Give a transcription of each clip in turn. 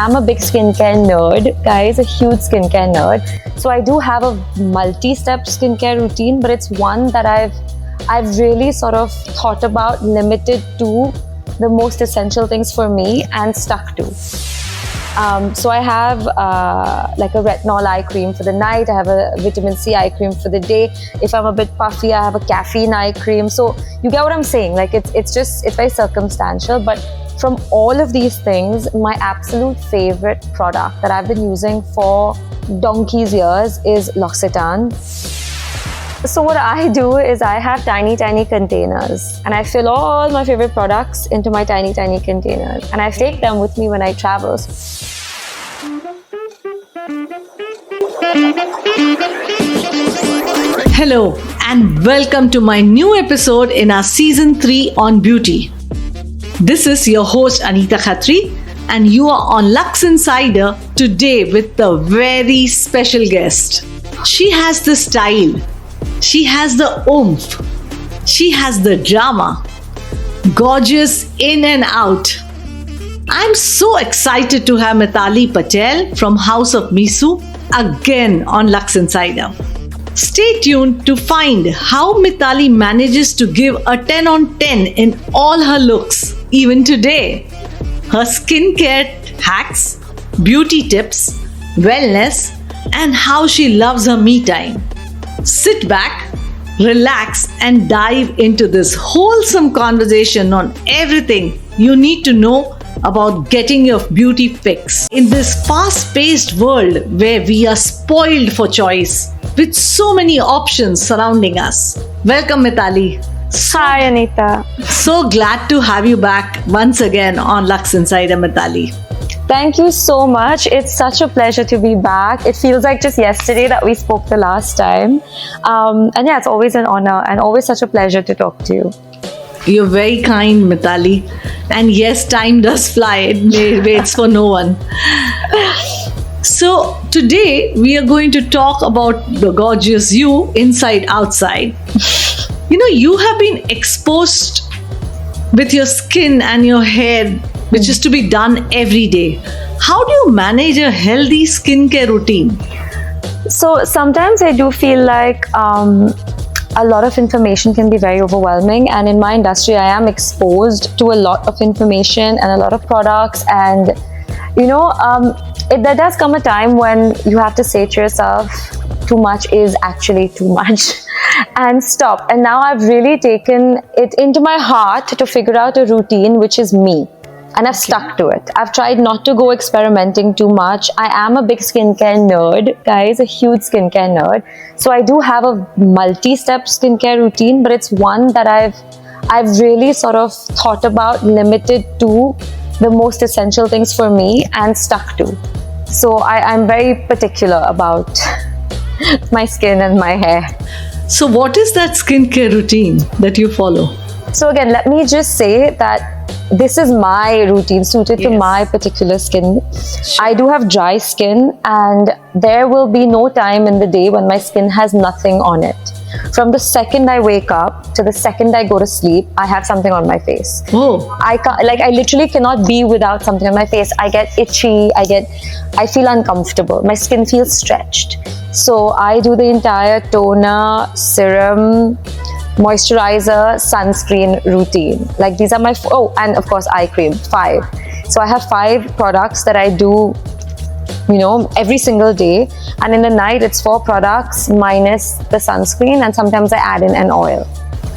am a big skincare nerd, guys, a huge skincare nerd. So I do have a multi-step skincare routine, but it's one that I've really sort of thought about, limited to the most essential things for me and stuck to. So I have like a retinol eye cream for the night. I have a vitamin C eye cream for the day. If I'm a bit puffy, I have a caffeine eye cream. So you get what I'm saying? Like it's very circumstantial. But from all of these things, my absolute favorite product that I've been using for donkey's years is L'Occitane. So what I do is I have tiny containers and I fill all my favorite products into my tiny containers and I take them with me when I travel. Hello and welcome to my new episode in our season 3 on beauty. This is your host Anita Khatri and you are on Luxeinsider today with a very special guest. She has the style. She has the oomph. She has the drama. Gorgeous in and out. I'm so excited to have Mitali Patel from House of Misu again on Luxeinsider. Stay tuned to find how Mitali manages to give a 10 on 10 in all her looks, even today. Her skincare hacks, beauty tips, wellness, and how she loves her me time. Sit back, relax, and dive into this wholesome conversation on everything you need to know about getting your beauty fix. In this fast-paced world where we are spoiled for choice, with so many options surrounding us. Welcome, Mitali. Hi, Anita. So glad to have you back once again on Luxeinsider, Mitali. Thank you so much. It's such a pleasure to be back. It feels like just yesterday that we spoke the last time. And yeah, it's always an honor and always such a pleasure to talk to you. You're very kind, Mitali. And yes, time does fly. It waits for no one. So today we are going to talk about the gorgeous you inside outside. You know, you have been exposed with your skin and your hair, which is to be done every day. How do you manage a healthy skincare routine? So sometimes I do feel like a lot of information can be very overwhelming, and in my industry I am exposed to a lot of information and a lot of products, and you know, there does come a time when you have to say to yourself, too much is actually too much and stop. And now I've really taken it into my heart to figure out a routine which is me. And I've stuck to it. I've tried not to go experimenting too much. I am a big skincare nerd, guys, a huge skincare nerd. So I do have a multi-step skincare routine, but it's one that I've really sort of thought about, limited to the most essential things for me and stuck to. So I'm very particular about my skin and my hair. So what is that skincare routine that you follow? So again, let me just say that this is my routine suited to my particular skin. Sure. I do have dry skin and there will be no time in the day when my skin has nothing on it. From the second I wake up to the second I go to sleep, I have something on my face. Oh. I literally cannot be without something on my face. I get itchy, I feel uncomfortable. My skin feels stretched. So I do the entire toner, serum, moisturizer, sunscreen routine. Like these are my, and of course eye cream, 5. So I have 5 products that I do, you know, every single day. And in the night it's 4 products minus the sunscreen, and sometimes I add in an oil.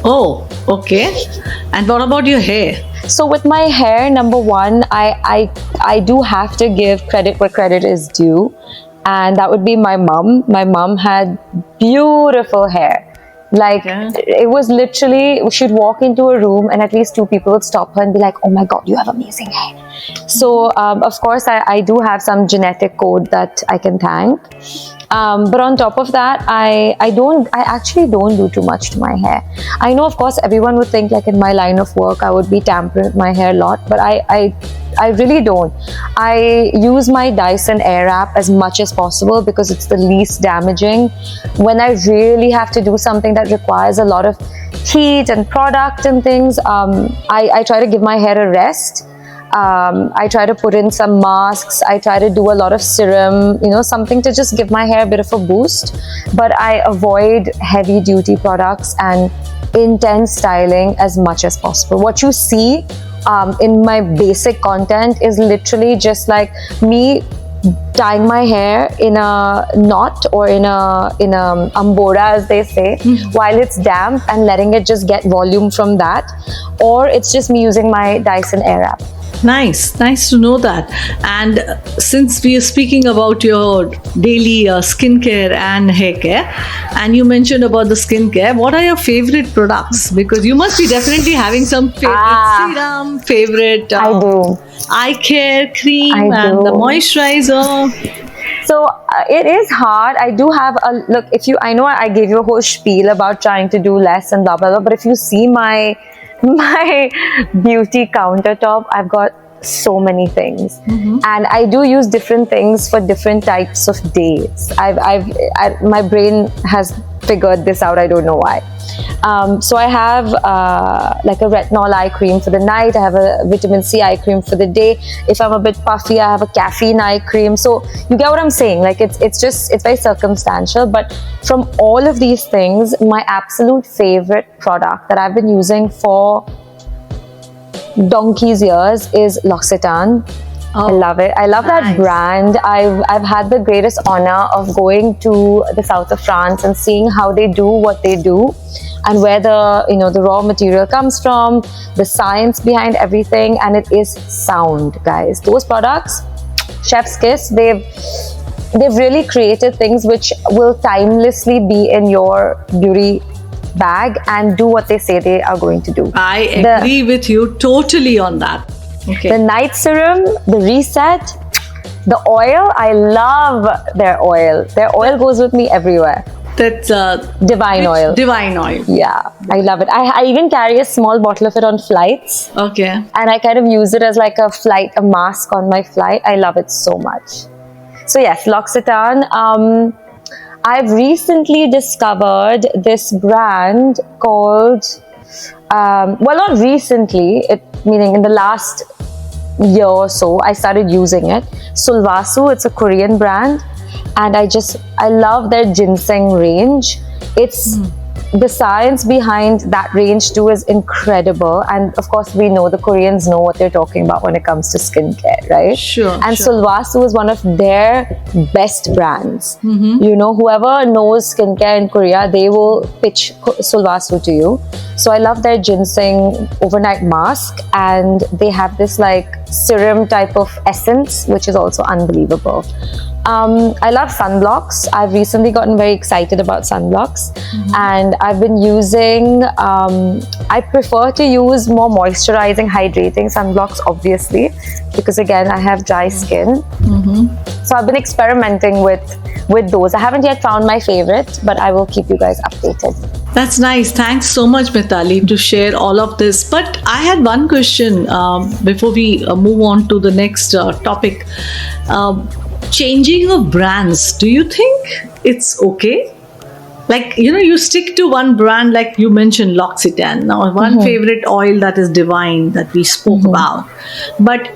Oh, okay. And what about your hair? So with my hair, number one, I do have to give credit where credit is due. And that would be my mom. My mom had beautiful hair. Like, it was literally, she'd walk into a room and at least 2 people would stop her and be like, oh my God, you have amazing hair. So, of course, I do have some genetic code that I can thank. But on top of that, I actually don't do too much to my hair. I know, of course, everyone would think like in my line of work, I would be tampering with my hair a lot, but I really don't. I use my Dyson Airwrap as much as possible because it's the least damaging. When I really have to do something that requires a lot of heat and product and things, I try to give my hair a rest. I try to put in some masks. I try to do a lot of serum, something to just give my hair a bit of a boost. But I avoid heavy duty products and intense styling as much as possible. What you see in my basic content is literally just like me tying my hair in a knot or in a ambora, as they say, while it's damp, and letting it just get volume from that, or it's just me using my Dyson Airwrap. Nice to know that. And since we are speaking about your daily skincare and hair care, and you mentioned about the skincare, what are your favorite products? Because you must be definitely having some favorite serum, favorite I do. eye care cream, and the moisturizer. So it is hard. I do have a look. I know I gave you a whole spiel about trying to do less and blah blah blah, but if you see my beauty countertop, I've got so many things, and I do use different things for different types of days. My brain has figured this out. I don't know why. So I have like a retinol eye cream for the night. I have a vitamin C eye cream for the day. If I'm a bit puffy, I have a caffeine eye cream. So you get what I'm saying? Like it's very circumstantial. But from all of these things, my absolute favorite product that I've been using for donkey's years is L'Occitane. I love it. I love that brand. I've had the greatest honor of going to the south of France and seeing how they do what they do, and where the raw material comes from, the science behind everything, and it is sound, guys. Those products, chef's kiss. They've really created things which will timelessly be in your beauty bag and do what they say they are going to do. I agree with you totally on that. Okay. The night serum, the reset, the oil. I love their oil. Their oil goes with me everywhere. That's divine oil. Divine oil. Yeah, I love it. I even carry a small bottle of it on flights. Okay. And I kind of use it as like a mask on my flight. I love it so much. So yes, L'Occitane. I've recently discovered this brand called, well, not recently, meaning in the last year or so, I started using it. Sulvasu, it's a Korean brand, and I love their ginseng range. It's the science behind that range too is incredible, and of course we know the Koreans know what they're talking about when it comes to skincare, right? Sure. And Sulvasu is one of their best brands. Whoever knows skincare in Korea, they will pitch Sulvasu to you. So I love their ginseng overnight mask, and they have this like serum type of essence, which is also unbelievable. I love sunblocks. I've recently gotten very excited about sunblocks, and I've been using, I prefer to use more moisturizing, hydrating sunblocks, obviously, because again, I have dry skin. So I've been experimenting with those. I haven't yet found my favorite, but I will keep you guys updated. That's nice. Thanks so much, Mitali, to share all of this. But I had one question before we move on to the next topic. Changing of brands, do you think it's okay? Like, you stick to one brand, like you mentioned L'Occitane. Now, one favorite oil that is divine that we spoke about. But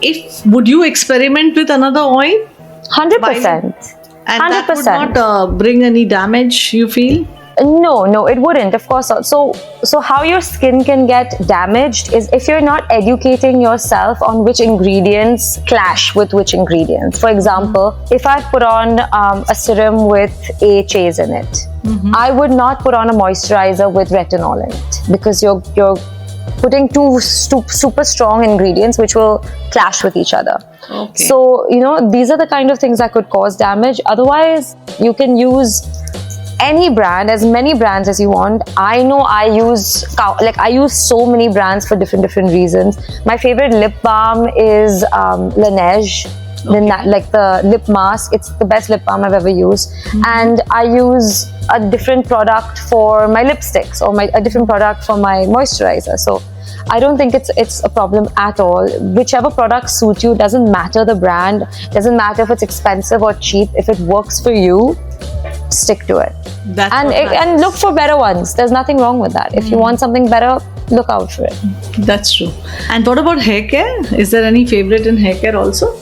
would you experiment with another oil? 100%. And that would not bring any damage, you feel? No, it wouldn't, of course not. So how your skin can get damaged is if you're not educating yourself on which ingredients clash with which ingredients. For example, if I put on a serum with AHAs in it, I would not put on a moisturizer with retinol in it, because you're putting two super strong ingredients which will clash with each other. Okay. So, these are the kind of things that could cause damage. Otherwise, you can use any brand, as many brands as you want. I know I use so many brands for different reasons. My favorite lip balm is Laneige. Like the lip mask, it's the best lip balm I've ever used. And I use a different product for my lipsticks, or a different product for my moisturizer. So I don't think it's a problem at all. Whichever product suits you, doesn't matter the brand, doesn't matter if it's expensive or cheap. If it works for you, stick to it. That's And what and look for better ones. There's nothing wrong with that. If you want something better, look out for it. That's true. And what about hair care? Is there any favorite in hair care also?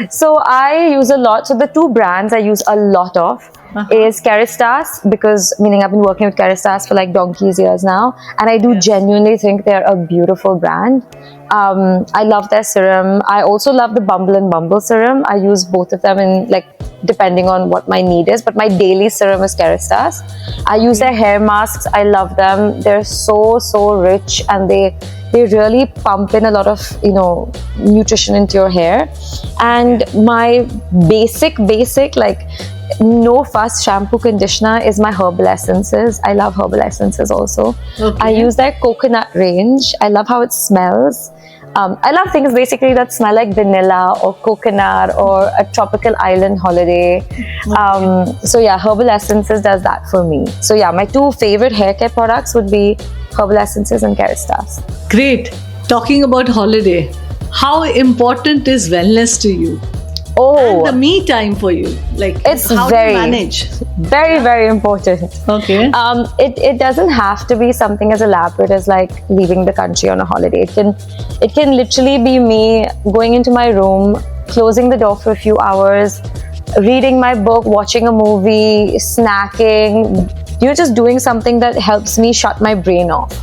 So I use a lot. So the two brands I use a lot of is Keristas, because meaning I've been working with Keristas for like donkey's years now, and I do genuinely think they're a beautiful brand. I love their serum. I also love the Bumble and Bumble serum. I use both of them in like depending on what my need is, but my daily serum is Keristas. I use their hair masks. I love them. They're so rich, and they really pump in a lot of, you know, nutrition into your hair. And my basic like no fuss shampoo conditioner is my herbal essences. I love herbal essences also. I use their coconut range. I love how it smells. I love things basically that smell like vanilla or coconut or a tropical island holiday. So yeah, herbal essences does that for me. So yeah, my two favorite hair care products would be herbal essences and Keristas. Great. Talking about holiday, how important is wellness to you? Oh, And the me time for you, like it's how do you manage? very important. Okay. It doesn't have to be something as elaborate as like leaving the country on a holiday. It can literally be me going into my room, closing the door for a few hours, reading my book, watching a movie, snacking, just doing something that helps me shut my brain off.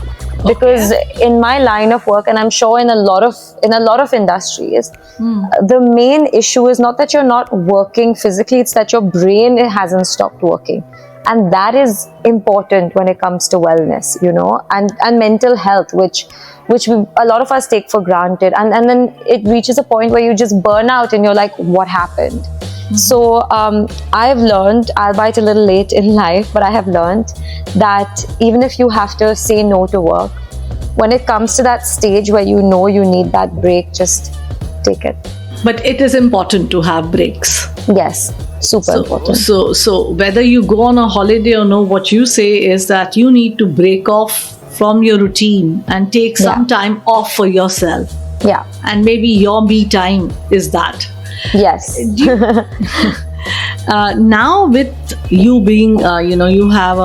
Because in my line of work, and I'm sure in a lot of industries, the main issue is not that you're not working physically, it's that your brain hasn't stopped working. And that is important when it comes to wellness, you know, and mental health, which a lot of us take for granted. And then it reaches a point where you just burn out and you're like, what happened? So I've learned, albeit a little late in life, but I have learned that even if you have to say no to work, when it comes to that stage where you know you need that break, just take it. But it is important to have breaks. Yes, super important. So whether you go on a holiday or no, what you say is that you need to break off from your routine and take some time off for yourself. Yeah. And maybe your me time is that. Yes. Now with you being, you have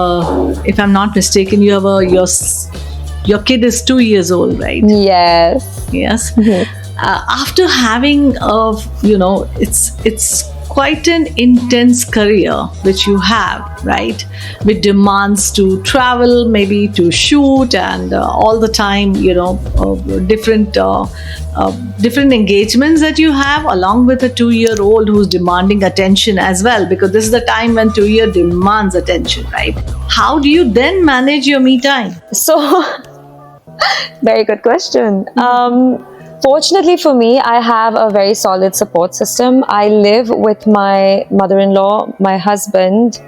if I'm not mistaken, you have your kid is 2 years old, right? Yes. Yes. After having it's quite an intense career which you have, right? With demands to travel, maybe to shoot, and all the time, different engagements that you have, along with a 2-year-old who's demanding attention as well, because this is the time when 2-year demands attention, right? How do you then manage your me time? So, very good question. Fortunately for me, I have a very solid support system. I live with my mother-in-law, my husband,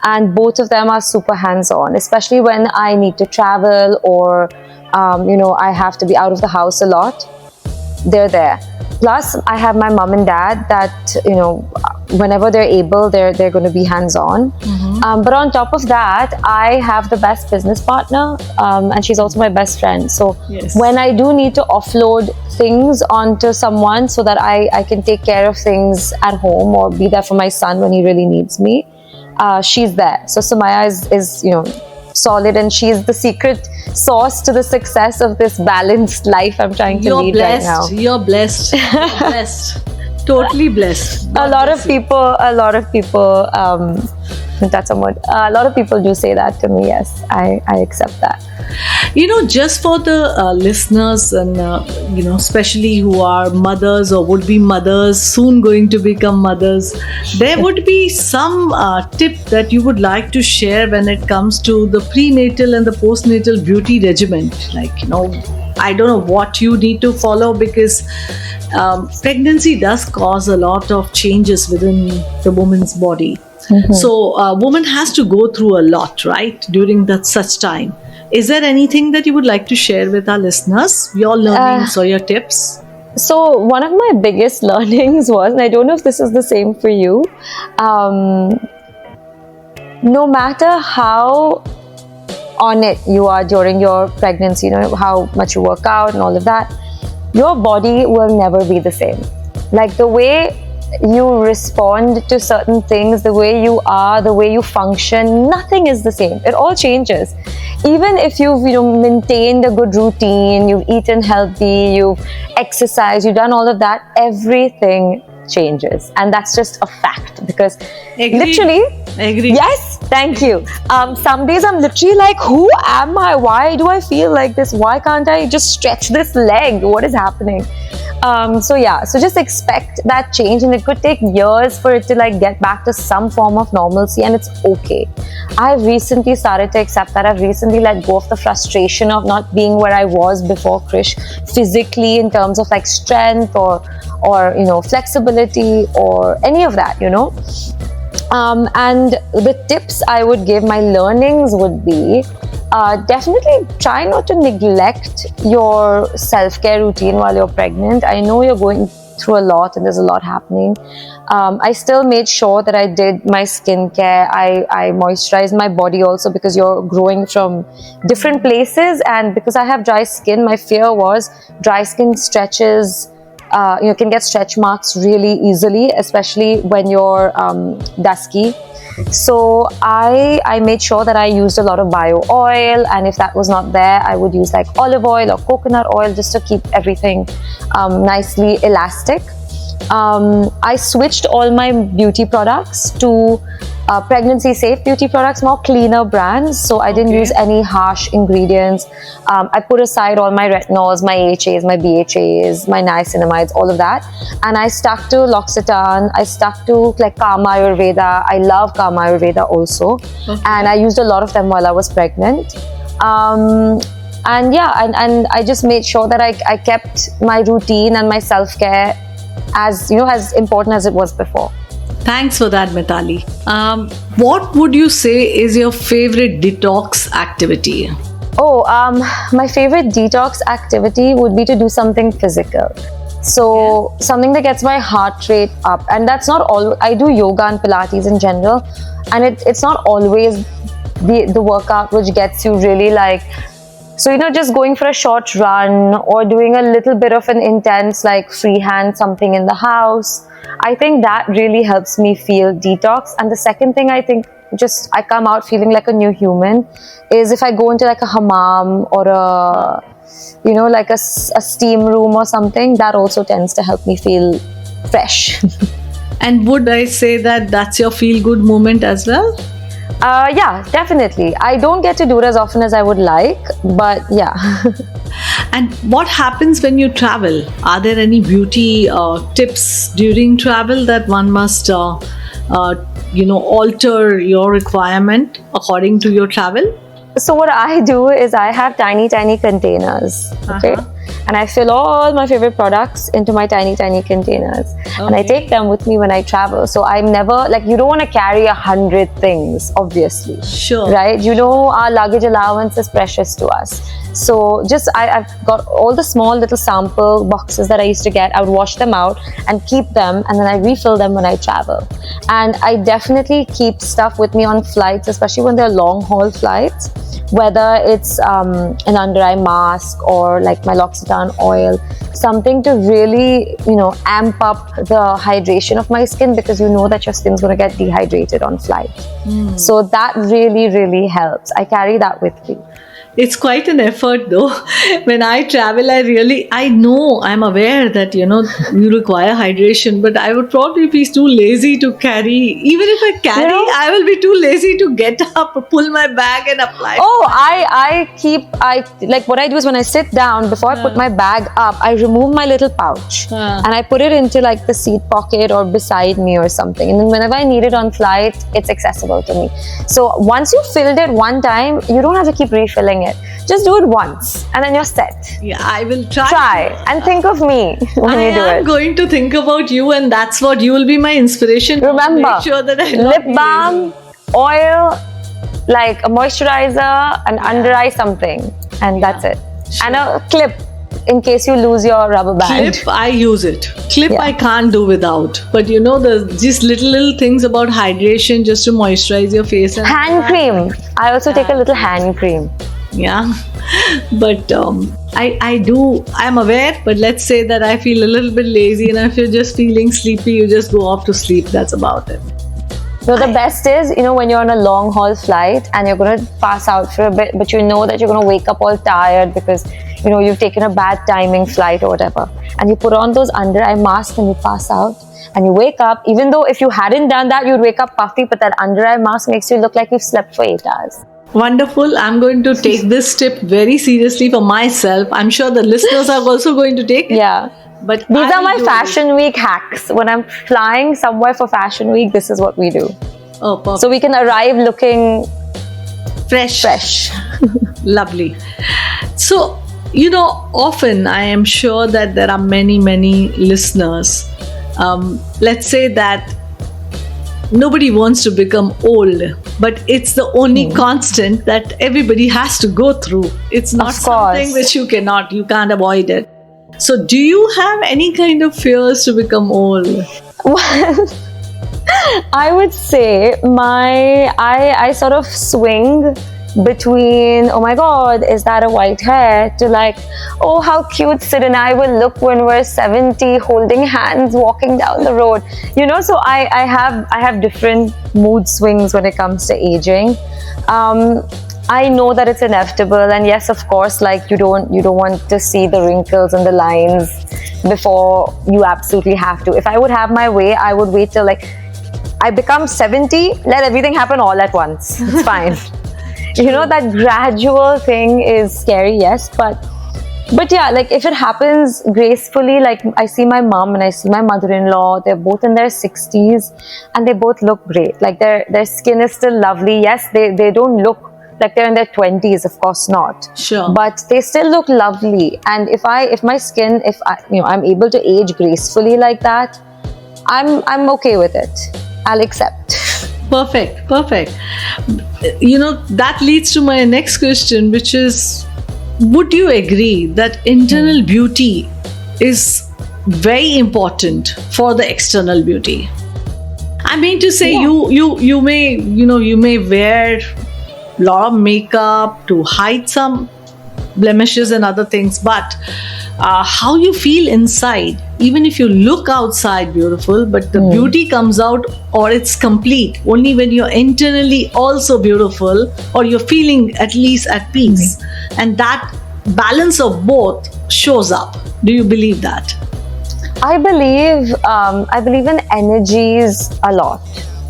and both of them are super hands-on, especially when I need to travel or, I have to be out of the house a lot. They're there. Plus, I have my mom and dad that, whenever they're able, they're going to be hands-on. But on top of that, I have the best business partner, and she's also my best friend. So when I do need to offload things onto someone so that I can take care of things at home or be there for my son when he really needs me, she's there. So Sumaya is solid, and she's the secret sauce to the success of this balanced life I'm trying to lead right now. You're blessed. You're blessed. Totally blessed. A lot of people that's a word. A lot of people do say that to me. Yes, I accept that. Just for the listeners and especially who are mothers or would be mothers, soon going to become mothers, there would be some tip that you would like to share when it comes to the prenatal and the postnatal beauty regimen. I don't know what you need to follow, because pregnancy does cause a lot of changes within the woman's body. So a woman has to go through a lot, right, during such time. Is there anything that you would like to share with our listeners, your learnings or your tips? So one of my biggest learnings was, and I don't know if this is the same for you, no matter how on it you are during your pregnancy, how much you work out and all of that, your body will never be the same. Like the way you respond to certain things, the way you are, the way you function, nothing is the same. It all changes. Even if you've maintained a good routine, you've eaten healthy, you've exercised, you've done all of that, everything changes. And that's just a fact, because literally, yes, thank you. Some days I'm literally like, who am I? Why do I feel like this? Why can't I just stretch this leg? What is happening? So just expect that change, and it could take years for it to like get back to some form of normalcy, and it's okay. I've recently started to accept that. I've recently let go of the frustration of not being where I was before Krish, physically, in terms of like strength or flexibility or any of that, and the tips I would give, my learnings would be, definitely try not to neglect your self-care routine while you're pregnant. I know you're going through a lot and there's a lot happening. I still made sure that I did my skincare. I moisturized my body also, because you're growing from different places, and because I have dry skin, my fear was dry skin stretches. Can get stretch marks really easily, especially when you're dusky. So I made sure that I used a lot of bio oil, and if that was not there, I would use like olive oil or coconut oil, just to keep everything nicely elastic. I switched all my beauty products to pregnancy safe beauty products, more cleaner brands. So I didn't use any harsh ingredients. I put aside all my retinols, my AHAs, my BHAs, my niacinamides, all of that. And I stuck to L'Occitane. I stuck to like Karma Ayurveda. I love Karma Ayurveda also. And I used a lot of them while I was pregnant. And I just made sure that I kept my routine and my self-care as important as it was before. Thanks for that, Mitali. What would you say is your favorite detox activity? My favorite detox activity would be to do something physical. So something that gets my heart rate up, and that's not all. I do yoga and Pilates in general, and it's not always the workout which gets you really like. So, just going for a short run or doing a little bit of an intense like freehand something in the house, I think that really helps me feel detox. And the second thing I think I come out feeling like a new human is if I go into like a hammam or like a steam room or something, that also tends to help me feel fresh. And would I say that that's your feel good moment as well? Yeah, definitely. I don't get to do it as often as I would like, but yeah. And what happens when you travel? Are there any beauty tips during travel that one must, alter your requirement according to your travel? So what I do is I have tiny containers, okay? And I fill all my favorite products into my tiny containers. And I take them with me when I travel. So I'm never, you don't want to carry 100 things, obviously. Sure. Right? Our luggage allowance is precious to us. So I've got all the small little sample boxes that I used to get. I would wash them out and keep them, and then I refill them when I travel. And I definitely keep stuff with me on flights, especially when they're long haul flights, whether it's an under eye mask or like my L'Occitane oil, something to really amp up the hydration of my skin, because that your skin's going to get dehydrated on flight. So that really helps. I carry that with me. It's quite an effort though. When I travel, I'm aware that, you require hydration, but I would probably be too lazy to carry. Even if I carry, I will be too lazy to get up, pull my bag and apply. What I do is when I sit down, before I put my bag up, I remove my little pouch and I put it into like the seat pocket or beside me or something. And then whenever I need it on flight, it's accessible to me. So once you filled it one time, you don't have to keep refilling it. Just do it once and then you're set. Yeah, I will try. Try and think of me when you do it. I'm going to think about you, and that's what you will be my inspiration. Remember, make sure that I lip balm, oil, like a moisturizer, and under eye something, and that's it. Sure. And a clip in case you lose your rubber band. Clip, I use it. Clip, I can't do without. But there's just little things about hydration just to moisturize your face. And hand cream. I also take a little hand cream. Yeah. But I'm aware, but let's say that I feel a little bit lazy, and if you're just feeling sleepy, you just go off to sleep. That's about it. So the best is, when you're on a long haul flight and you're going to pass out for a bit, but you know that you're going to wake up all tired because, you've taken a bad timing flight or whatever. And you put on those under eye masks and you pass out and you wake up. Even though if you hadn't done that, you'd wake up puffy, but that under eye mask makes you look like you've slept for 8 hours. Wonderful. I'm going to take this tip very seriously for myself. I'm sure the listeners are also going to take it. Yeah. But these are my Fashion Week hacks. When I'm flying somewhere for Fashion Week, this is what we do. Oh, perfect. So we can arrive looking fresh. Lovely. So, often I am sure that there are many, many listeners. Let's say that nobody wants to become old, but it's the only constant that everybody has to go through. It's not something which you can't avoid it. So do you have any kind of fears to become old? Well, I would say I sort of swing between, oh my God, is that a white hair, to like, oh, how cute Sid and I will look when we're 70 holding hands walking down the road. So I have different mood swings when it comes to aging. I know that it's inevitable, and yes, of course, like you don't want to see the wrinkles and the lines before you absolutely have to. If I would have my way, I would wait till like I become 70, let everything happen all at once. It's fine. That gradual thing is scary, yes, but yeah, like if it happens gracefully, like I see my mom and I see my mother-in-law, they're both in their 60s and they both look great. Like their skin is still lovely. Yes, they don't look like they're in their 20s, of course not. Sure. But they still look lovely. And if my skin, I'm able to age gracefully like that, I'm okay with it. I'll accept. Perfect. That leads to my next question, which is, would you agree that internal beauty is very important for the external beauty? I mean to say, you may wear a lot of makeup to hide some blemishes and other things, but how you feel inside, even if you look outside beautiful, but the beauty comes out, or it's complete only when you're internally also beautiful, or you're feeling at least at peace, and that balance of both shows up. Do you believe that? I believe in energies a lot.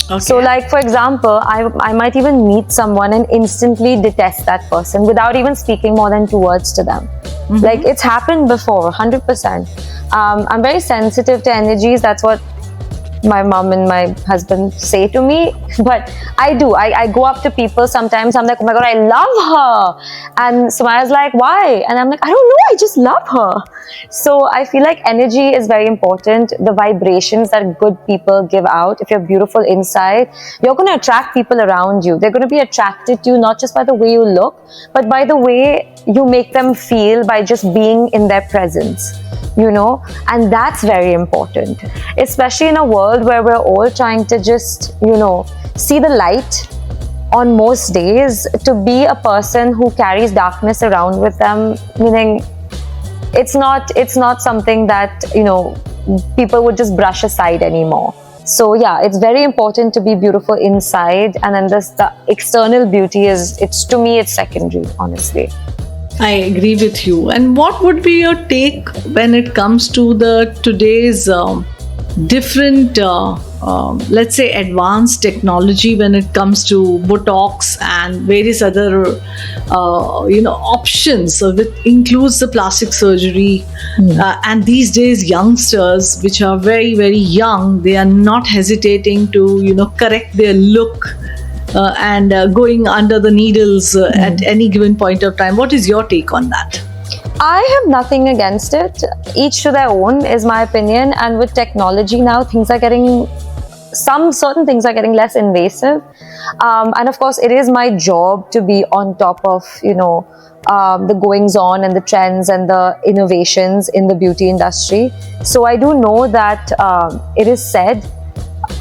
Okay. So like, for example, I might even meet someone and instantly detest that person without even speaking more than 2 words to them. Like it's happened before, 100%. I'm very sensitive to energies. That's what my mom and my husband say to me. But I go up to people sometimes. I'm like, oh my God, I love her. And Sumaya's like, why? And I'm like, I don't know, I just love her. So I feel like energy is very important. The vibrations that good people give out. If you're beautiful inside, you're going to attract people around you. They're going to be attracted to you not just by the way you look, but by the way you make them feel by just being in their presence. And that's very important, especially in a world where we're all trying to just, see the light on most days. To be a person who carries darkness around with them, meaning it's not something that, people would just brush aside anymore. So yeah, it's very important to be beautiful inside, and then the external beauty to me, it's secondary, honestly. I agree with you. And what would be your take when it comes to today's different, let's say, advanced technology when it comes to Botox and various other, options? So it includes the plastic surgery. And these days, youngsters, which are very, very young, they are not hesitating to, correct their look. And going under the needles at any given point of time. What is your take on that? I have nothing against it. Each to their own is my opinion. And with technology now, certain things are getting less invasive. And of course, it is my job to be on top of, the goings on and the trends and the innovations in the beauty industry. So I do know that it is said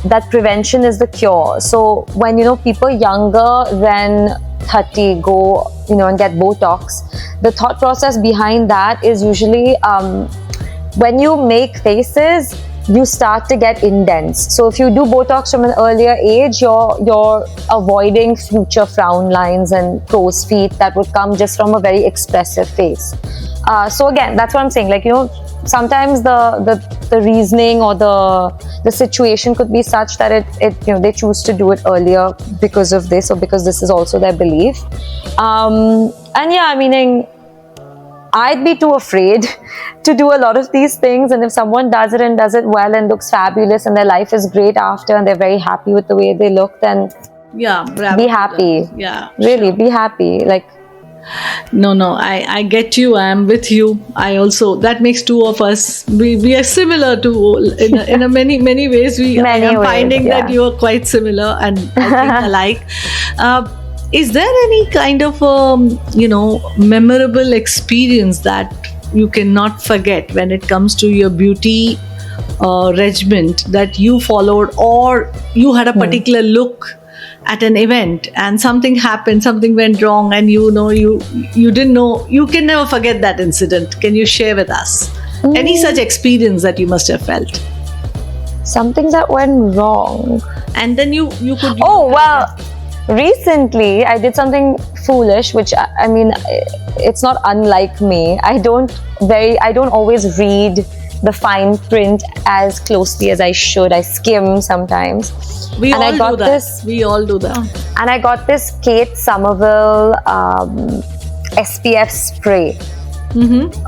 that prevention is the cure. So when, people younger than 30 go, and get Botox, the thought process behind that is usually when you make faces, you start to get indents. So if you do Botox from an earlier age, you're avoiding future frown lines and crow's feet that would come just from a very expressive face. So again, that's what I'm saying. Like, sometimes the reasoning or the situation could be such that they choose to do it earlier because of this, or because this is also their belief. And yeah, meaning I'd be too afraid to do a lot of these things, and if someone does it and does it well and looks fabulous and their life is great after and they're very happy with the way they look, then be happy. Yeah, really, sure. Be happy. Like, no, I get you. I'm with you. I also, that makes two of us. We are similar to in a many ways. I am finding that you are quite similar, and I think alike. Is there any kind of memorable experience that you cannot forget when it comes to your beauty regimen that you followed, or you had a particular look at an event and something happened, something went wrong, and you didn't know? You can never forget that incident. Can you share with us any such experience that you must have felt? Something that went wrong, and then you could. Oh well. Recently, I did something foolish, which I mean, it's not unlike me. I don't always read the fine print as closely as I should. I skim sometimes. We all do that. And I got this Kate Somerville SPF spray.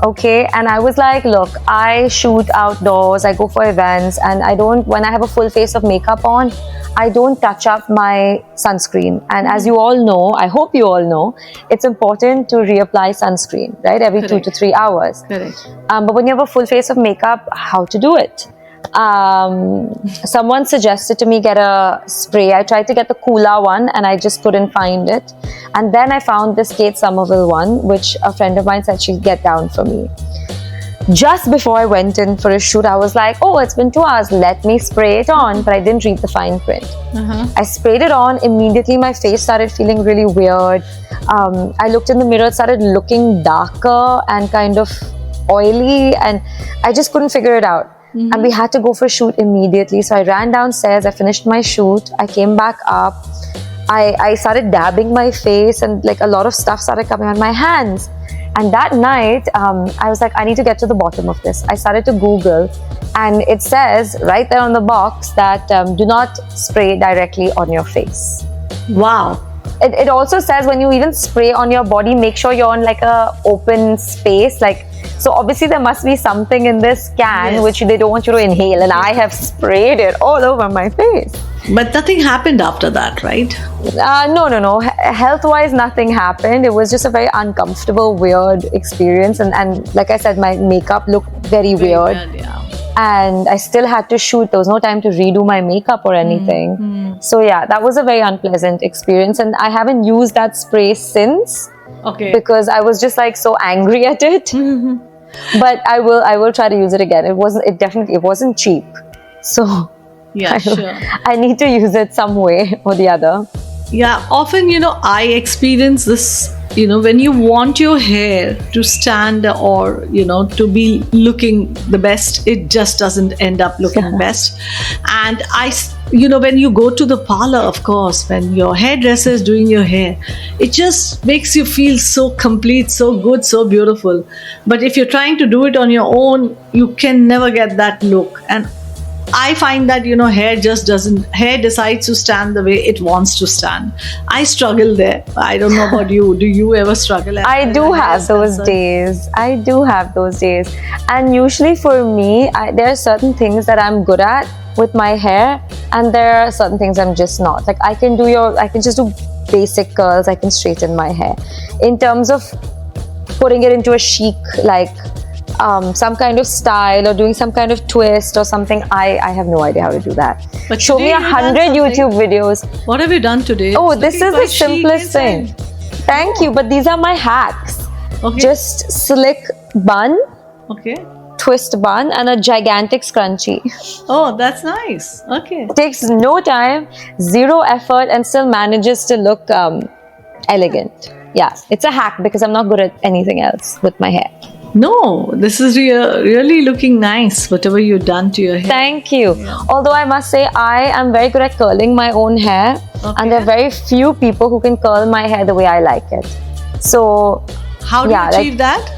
Okay, and I was like, look, I shoot outdoors, I go for events, and when I have a full face of makeup on, I don't touch up my sunscreen. And as you all know, I hope you all know, it's important to reapply sunscreen, right? Every Correct. 2 to 3 hours. Correct. But when you have a full face of makeup, how to do it? Someone suggested to me get a spray. I tried to get the Kula one and I just couldn't find it. And then I found this Kate Somerville one, which a friend of mine said she'd get down for me. Just before I went in for a shoot, I was like, oh, it's been 2 hours, let me spray it on. But I didn't read the fine print. I sprayed it on. Immediately my face started feeling really weird. I looked in the mirror, it started looking darker and kind of oily, and I just couldn't figure it out. And we had to go for a shoot immediately. So I ran downstairs, I finished my shoot, I came back up, I started dabbing my face, and like a lot of stuff started coming on my hands. And that night, I was like, I need to get to the bottom of this. I started to Google, and it says right there on the box that do not spray directly on your face. Wow. It also says when you even spray on your body, make sure you're on like a open space. So obviously there must be something in this can which they don't want you to inhale, and I have sprayed it all over my face. But nothing happened after that, right? No. Health-wise, nothing happened. It was just a very uncomfortable, weird experience. And like I said, my makeup looked very weird. Yeah. And I still had to shoot. There was no time to redo my makeup or anything. So yeah, that was a very unpleasant experience. And I haven't used that spray since. Okay. Because I was just like so angry at it. But I will try to use it again. It wasn't cheap. So yeah, sure. I need to use it some way or the other. Yeah, often, I experience this, when you want your hair to stand or, to be looking the best, it just doesn't end up looking best. And when you go to the parlor, of course, when your hairdresser is doing your hair, it just makes you feel so complete, so good, so beautiful. But if you're trying to do it on your own, you can never get that look. And I find that, hair decides to stand the way it wants to stand. I struggle there. I don't know about you. Do you ever struggle? I do have those days. And usually for me, there are certain things that I'm good at with my hair, and there are certain things I'm just not. Like I can just do basic curls, I can straighten my hair. In terms of putting it into a chic, some kind of style or doing some kind of twist or something, I have no idea how to do that. But show me 100 YouTube videos. What have you done today? Oh, this is the simplest thing. Thank you, but these are my hacks. Okay. Just slick bun. Okay. twist bun and a gigantic scrunchie. Oh, that's nice. Okay. Takes no time, zero effort, and still manages to look elegant. Yeah, it's a hack because I'm not good at anything else with my hair. No, this is really looking nice, whatever you've done to your hair. Thank you. Yeah. Although I must say, I am very good at curling my own hair, and there are very few people who can curl my hair the way I like it. So, how do you achieve that?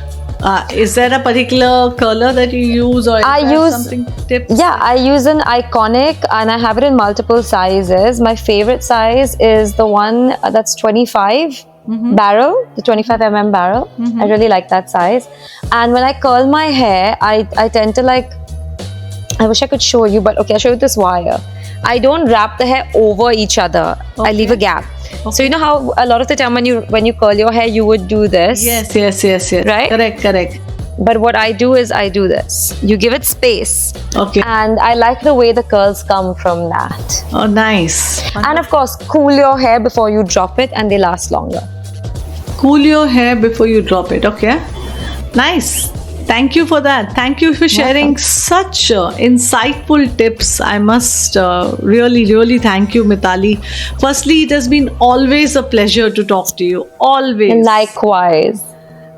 Is there a particular color that you use, or something tips? Yeah, I use an Iconic, and I have it in multiple sizes. My favorite size is the one that's 25 barrel, the 25 mm barrel. I really like that size. And when I curl my hair, I tend to I wish I could show you, but okay, I'll show you this wire. I don't wrap the hair over each other. I leave a gap. Okay. So you know how a lot of the time when you curl your hair, you would do this. Yes. Right? Correct. But what I do is I do this. You give it space. Okay. And I like the way the curls come from that. Oh, nice. And of course, cool your hair before you drop it, and they last longer. Cool your hair before you drop it. Okay. Nice. Thank you for that. Thank you for sharing such insightful tips. I must really thank you, Mitali. Firstly, it has been always a pleasure to talk to you. Always. Likewise.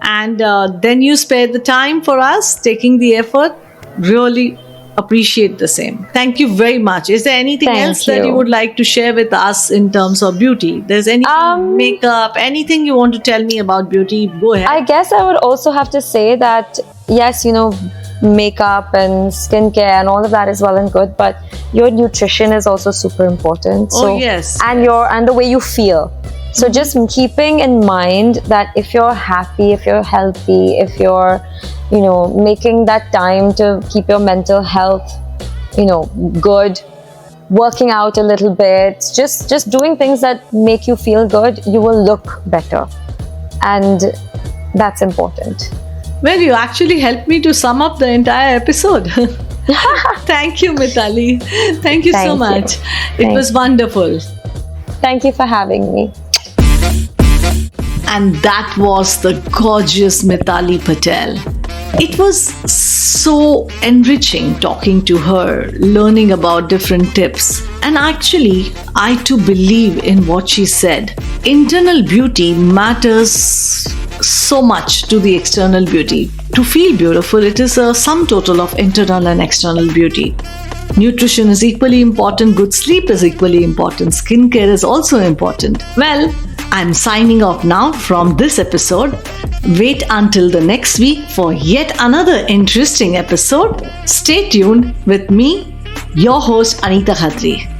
And then you spared the time for us, taking the effort. Really appreciate the same. Thank you very much. Is there anything else that you would like to share with us in terms of beauty? There's any makeup, anything you want to tell me about beauty? Go ahead. I guess I would also have to say that, yes, makeup and skincare and all of that is well and good, but your nutrition is also super important. So, yes. And the way you feel. So just keeping in mind that if you're happy, if you're healthy, if you're, making that time to keep your mental health, good, working out a little bit, just doing things that make you feel good, you will look better. And that's important. Well, you actually helped me to sum up the entire episode. Thank you, Mitali. Thank you so much. It was wonderful. Thank you for having me. And that was the gorgeous Mitali Patel. It was so enriching talking to her, learning about different tips. And actually, I too believe in what she said. Internal beauty matters so much to the external beauty. To feel beautiful, it is a sum total of internal and external beauty. Nutrition is equally important, good sleep is equally important, skincare is also important. Well, I'm signing off now from this episode. Wait until the next week for yet another interesting episode. Stay tuned with me, your host Anita Khatri.